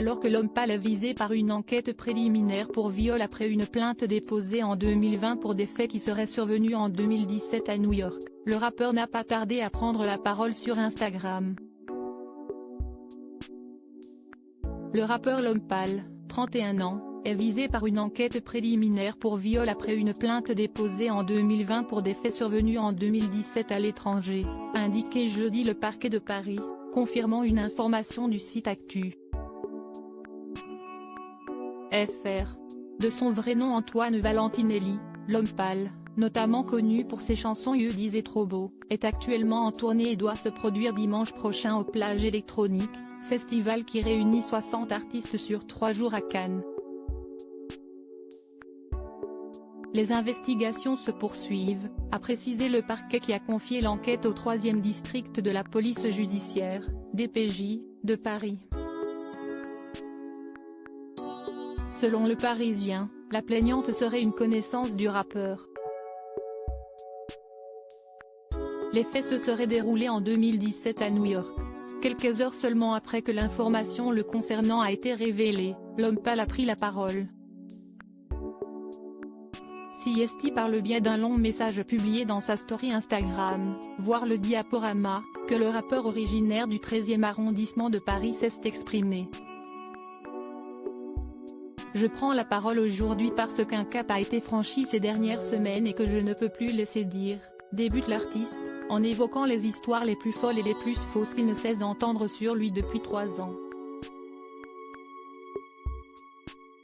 alors que l'homme pâle est visé par une enquête préliminaire pour viol après une plainte déposée en 2020 pour des faits qui seraient survenus en 2017 à New York. Le rappeur n'a pas tardé à prendre la parole sur Instagram. Le rappeur L'Homme Pâle, 31 ans, est visé par une enquête préliminaire pour viol après une plainte déposée en 2020 pour des faits survenus en 2017 à l'étranger, a indiqué jeudi le parquet de Paris, confirmant une information du site Actu. FR. De son vrai nom Antoine Valentinelli, L'Homme Pâle, notamment connu pour ses chansons Je disais trop beau, est actuellement en tournée et doit se produire dimanche prochain au Plage Électronique, festival qui réunit 60 artistes sur 3 jours à Cannes. Les investigations se poursuivent, a précisé le parquet qui a confié l'enquête au 3e district de la police judiciaire, DPJ, de Paris. Selon Le Parisien, la plaignante serait une connaissance du rappeur. Les faits se seraient déroulés en 2017 à New York. Quelques heures seulement après que l'information le concernant a été révélée, L'Homme Pâle a pris la parole. CST par le biais d'un long message publié dans sa story Instagram, voir le diaporama, que le rappeur originaire du 13e arrondissement de Paris s'est exprimé. Je prends la parole aujourd'hui parce qu'un cap a été franchi ces dernières semaines et que je ne peux plus laisser dire, débute l'artiste, en évoquant les histoires les plus folles et les plus fausses qu'il ne cesse d'entendre sur lui depuis 3 ans.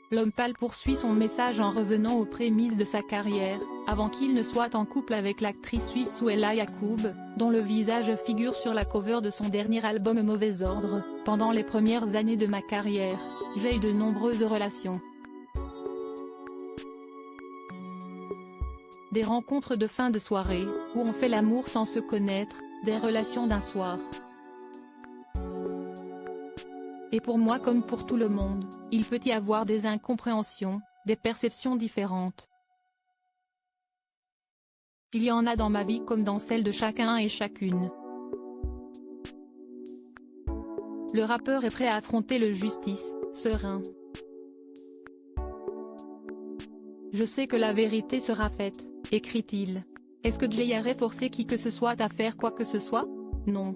L'Homme Pâle poursuit son message en revenant aux prémices de sa carrière, avant qu'il ne soit en couple avec l'actrice suisse Souheila Yacoub, dont le visage figure sur la cover de son dernier album Mauvais Ordre. Pendant les premières années de ma carrière, j'ai eu de nombreuses relations. Des rencontres de fin de soirée, où on fait l'amour sans se connaître, des relations d'un soir. Et pour moi comme pour tout le monde, il peut y avoir des incompréhensions, des perceptions différentes. Il y en a dans ma vie comme dans celle de chacun et chacune. Le rappeur est prêt à affronter le justice, serein. Je sais que la vérité sera faite, écrit-il. Est-ce que j'aurais forcé qui que ce soit à faire quoi que ce soit? Non.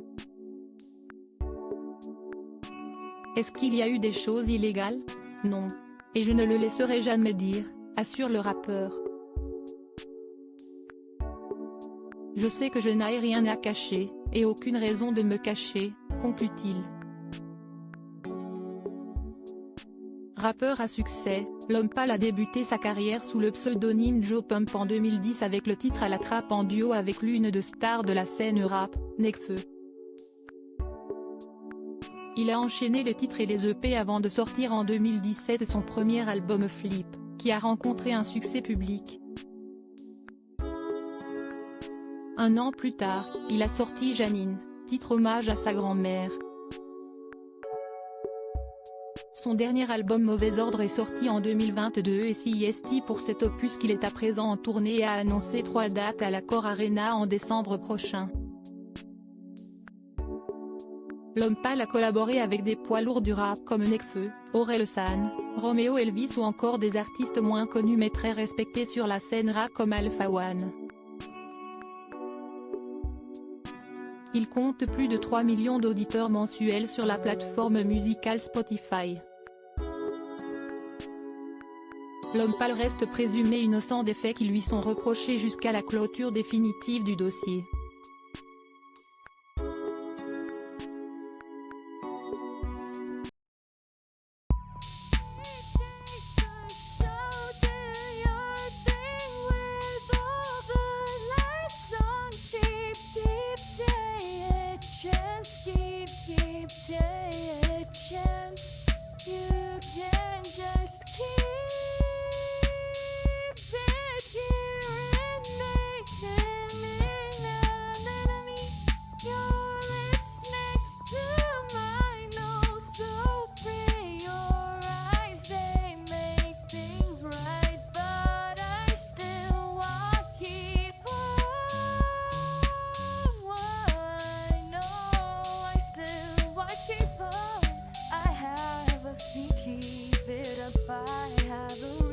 Est-ce qu'il y a eu des choses illégales? Non. Et je ne le laisserai jamais dire, assure le rappeur. Je sais que je n'ai rien à cacher, et aucune raison de me cacher, conclut-il. Rappeur à succès, L'Homme Pâle a débuté sa carrière sous le pseudonyme Joe Pump en 2010 avec le titre À la trappe en duo avec l'une de stars de la scène rap, Nekfeu. Il a enchaîné les titres et les EP avant de sortir en 2017 son premier album Flip, qui a rencontré un succès public. Un an plus tard, il a sorti Janine, titre hommage à sa grand-mère. Son dernier album Mauvais Ordre est sorti en 2022 et CST pour cet opus qu'il est à présent en tournée et a annoncé 3 dates à l'Accor Arena en décembre prochain. L'Homme Pâle a collaboré avec des poids lourds du rap comme Nekfeu, Orelsan, Romeo Elvis ou encore des artistes moins connus mais très respectés sur la scène rap comme Alpha One. Il compte plus de 3 millions d'auditeurs mensuels sur la plateforme musicale Spotify. L'Homme Pâle reste présumé innocent des faits qui lui sont reprochés jusqu'à la clôture définitive du dossier. I have a